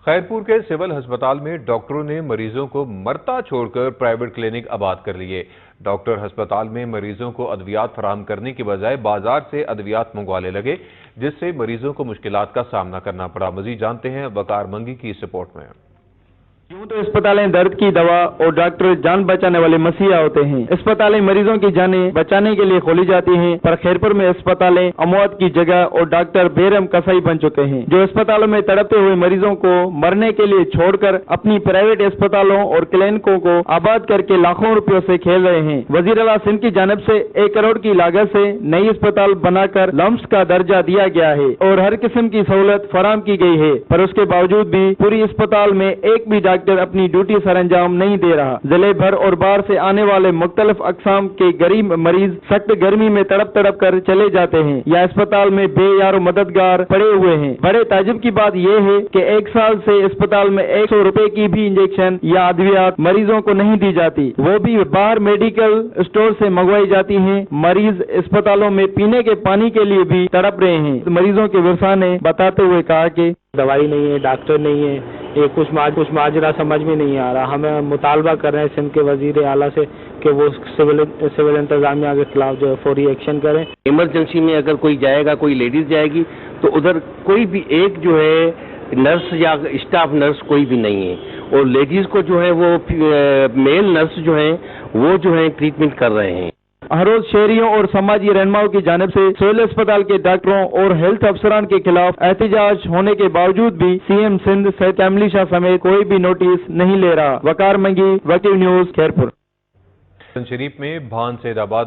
خیرپور کے سول ہسپتال میں ڈاکٹروں نے مریضوں کو مرتا چھوڑ کر پرائیویٹ کلینک آباد کر لیے۔ ڈاکٹر ہسپتال میں مریضوں کو ادویات فراہم کرنے کی بجائے بازار سے ادویات منگوانے لگے، جس سے مریضوں کو مشکلات کا سامنا کرنا پڑا۔ مزید جانتے ہیں وقار منگی کی اس رپورٹ میں۔ یوں تو اسپتالیں درد کی دوا اور ڈاکٹر جان بچانے والے مسیحا ہوتے ہیں۔ اسپتالیں مریضوں کی جانیں بچانے کے لیے کھولی جاتی ہیں، پر خیرپور میں اسپتالیں اموات کی جگہ اور ڈاکٹر بےرحم کسائی بن چکے ہیں، جو اسپتالوں میں تڑپتے ہوئے مریضوں کو مرنے کے لیے چھوڑ کر اپنی پرائیویٹ اسپتالوں اور کلینکوں کو آباد کر کے لاکھوں روپیوں سے کھیل رہے ہیں۔ وزیر اعلیٰ سندھ کی جانب سے 1 کروڑ کی لاگت سے نئی اسپتال بنا کر لمس کا درجہ دیا گیا ہے اور ہر قسم کی سہولت فراہم کی گئی ہے، پر اس کے باوجود بھی پوری اسپتال میں ایک بھی ڈاکٹر اپنی ڈیوٹی سر انجام نہیں دے رہا۔ ضلع بھر اور باہر سے آنے والے مختلف اقسام کے غریب مریض سخت گرمی میں تڑپ کر چلے جاتے ہیں یا اسپتال میں بے یار و مددگار پڑے ہوئے ہیں۔ بڑے تعجب کی بات یہ ہے کہ 1 سال سے اسپتال میں 100 روپے کی بھی انجیکشن یا ادویات مریضوں کو نہیں دی جاتی، وہ بھی باہر میڈیکل اسٹور سے منگوائی جاتی ہیں۔ مریض اسپتالوں میں پینے کے پانی کے لیے بھی تڑپ رہے ہیں۔ مریضوں کے ورثاء نے بتاتے ہوئے کہا کہ دوائی نہیں ہے، ڈاکٹر نہیں ہے، یہ کچھ ماجرا سمجھ میں نہیں آ رہا۔ ہمیں مطالبہ کر رہے ہیں سندھ کے وزیر اعلیٰ سے کہ وہ سول انتظامیہ کے خلاف جو ہے فوری ایکشن کریں۔ ایمرجنسی میں اگر کوئی جائے گا، کوئی لیڈیز جائے گی، تو ادھر کوئی بھی ایک جو ہے نرس یا اسٹاف نرس کوئی بھی نہیں ہے، اور لیڈیز کو جو ہے وہ میل نرس جو ہیں وہ جو ہے ٹریٹمنٹ کر رہے ہیں۔ ہر روز شہریوں اور سماجی رہنماؤں کی جانب سے سول اسپتال کے ڈاکٹروں اور ہیلتھ افسران کے خلاف احتجاج ہونے کے باوجود بھی سی ایم سندھ سید کاملی شاہ سمیت کوئی بھی نوٹس نہیں لے رہا۔ وقار منگی، وقار نیوز، خیرپور۔ شریف میں بھان سید آباد